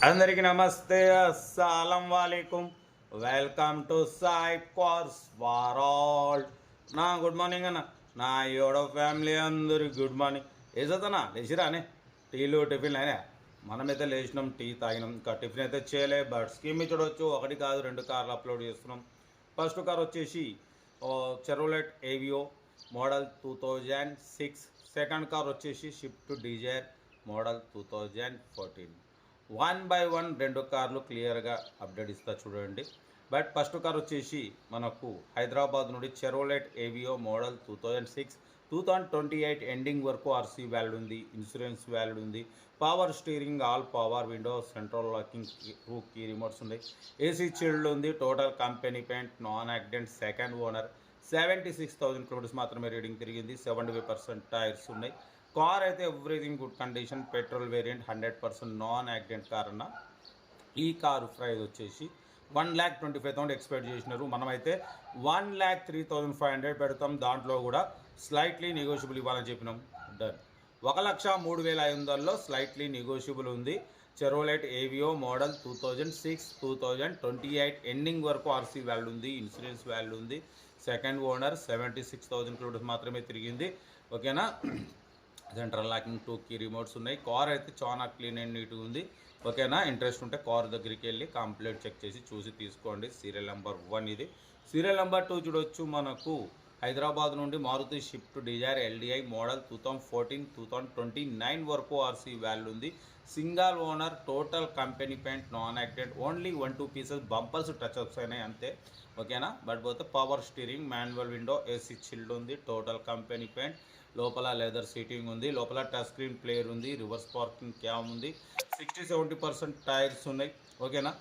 అందరికీ నమస్తే, అస్సలం వాలేకుమ్. Welcome to Sai Cars World. నా గుడ్ మార్నింగ్ అన్న, నా యోడో ఫ్యామిలీ అందరికి గుడ్ మార్నింగ్. ఏదన్నా లేచిరానే, టీలు టిఫిన్లు అయినా? మనమైతే లేచినాం, టీ తాగినాం, ఇంకా టిఫిన్ అయితే చేయలే. బట్ స్కీమ్ చూడవచ్చు, ఒకటి కాదు 2 కార్లు అప్లోడ్ చేస్తున్నాం. ఫస్ట్ కార్ వచ్చేసి చెరోలెట్ ఏవియో మోడల్ 2006. సెకండ్ కార్ వచ్చేసి షిఫ్ట్ డిజైర్ మోడల్ 2014. 1 by 1 2 కార్లు క్లియర్గా అప్డేట్ ఇస్తా చూడండి. బట్ ఫస్ట్ కార్ వచ్చేసి మనకు హైదరాబాద్ నుండి చెరోలెట్ ఏవియో మోడల్ 2006, 2028 ఎండింగ్ వరకు ఆర్సీ వ్యాలిడ్ ఉంది, ఇన్సూరెన్స్ వ్యాలిడ్ ఉంది, power steering, all power window, central locking, two key remotes ఉన్నాయి, ఏసీ చిల్డ్ ఉంది, total company paint, non accident, second owner, 76,000 kilometres మాత్రమే reading తిరిగింది, 75% టైర్స్ ఉన్నాయి. కార్ అయితే everything good condition, petrol variant, 100% non accident car అన్న. ఈ car price వచ్చేసి 1,25,000 expect చేసినారు. మనమైతే 1,03,500 పెడతాం. దాంట్లో కూడా స్లైట్లీ నెగోషియబుల్ ఇవ్వాలని చెప్పినాం. డన్. 1,03,500లో స్లైట్లీ నెగోషియబుల్ ఉంది. చెరోలెట్ ఏవియో మోడల్ 2006, 2028 ఎండింగ్ వరకు ఆర్సీ వ్యాల్యూ ఉంది, ఇన్సూరెన్స్ వ్యాల్యూ ఉంది, సెకండ్ ఓనర్, 76,000 కిలోమీటర్స్ మాత్రమే తిరిగింది. ఓకేనా. Central locking, two key remotes ఉన్నాయి. కార్ అయితే చాలా క్లీన్ అండ్ నీట్గా ఉంది. ఓకేనా. ఇంట్రెస్ట్ ఉంటే కార్ దగ్గరికి వెళ్ళి కంప్లీట్ చెక్ చేసి చూసి తీసుకోండి. సీరియల్ నెంబర్ 1 ఇది. సీరియల్ నెంబర్ 2 చూడవచ్చు. మనకు హైదరాబాద్ నుండి Maruti Swift Dzire LDI model 2014, 2029 వరకు ఆర్సీ వాల్యూ ఉంది. Single owner, total company paint, non accident, only 1-2 pieces bumpers touch ups అయినాయి అంతే. ఓకేనా. బట్ పోతే power steering, manual window, AC chilled ఉంది, టోటల్ కంపెనీ పెయింట్, లోపల లెదర్ సీటింగ్ ఉంది, లోపల టచ్ స్క్రీన్ ప్లేయర్ ఉంది, రివర్స్ పార్కింగ్ క్యామ్ ఉంది, 60-70% టైర్స్ ఉన్నాయి. ఓకేనా.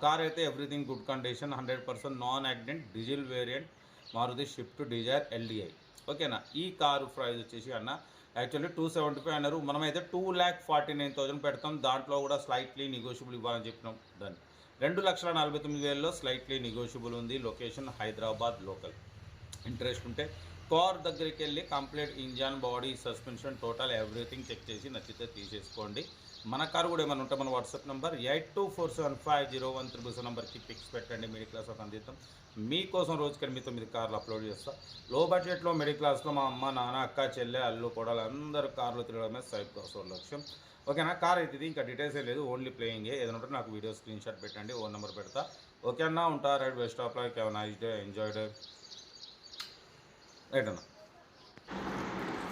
కార్ అయితే everything good condition, 100% non accident, diesel variant, Maruti Swift Dzire LDI. ఓకేనా. ఈ కారు ప్రైస్ వచ్చేసి అన్న యాక్చువల్లీ 275 అన్నారు. మనమైతే 2,49,000 పెడతాం. దాంట్లో కూడా స్లైట్లీ నెగోషియబుల్ ఇవ్వాలని చెప్పినాం. దాన్ని 2,49,000లో స్లైట్లీ నెగోషియబుల్ ఉంది. Location Hyderabad local. ఇంట్రెస్ట్ ఉంటే కార్ దగ్గరికి వెళ్ళి complete engine, body, suspension, total everything check చేసి నచ్చితే తీసేసుకోండి. మన కారు కూడా ఏమైనా ఉంటే మన వాట్సాప్ నెంబర్ 82475013 నెంబర్కి పిక్స్ పెట్టండి. మిడిల్ క్లాస్ ఒక అందిస్తాం మీకోసం. రోజుకి 8-9 కార్లు అప్లోడ్ చేస్తాం. లో బడ్జెట్లో మిడిల్ క్లాస్లో మా అమ్మ, నాన్న, అక్క, చెల్లె, అల్లు, కోడలు అందరూ కార్లు తిరగడమే సైడ్ కాస్ట్ లక్ష్యం. ఓకేనా. కార్ అయితే ఇది, ఇంకా డీటెయిల్స్ లేదు, ఓన్లీ ప్లేయింగే. ఏదైనా ఉంటే నాకు వీడియో స్క్రీన్ షాట్ పెట్టండి, ఓన్ నెంబర్ పెడతా. ఓకే అన్న, ఉంటారు. Right, best of like, have nice day, enjoy day. Right అన్న.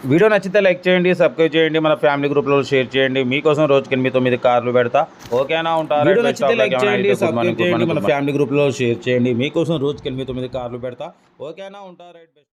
వీడియో నచ్చితే లైక్ చేయండి, సబ్స్క్రైబ్ చేయండి, మన ఫ్యామిలీ గ్రూప్లో షేర్ చేయండి. మీకోసం రోజుకి 8-9 కార్లు పెడతా. ఓకేనా. ఉంటారు. వీడియో నచ్చితే లైక్ చేయండి, సబ్స్క్రైబ్ చేయండి, మన ఫ్యామిలీ గ్రూప్లో షేర్ చేయండి. మీకోసం రోజుకి 8-9 కార్లు పెడతా. ఓకేనా. ఉంటారు. రైట్.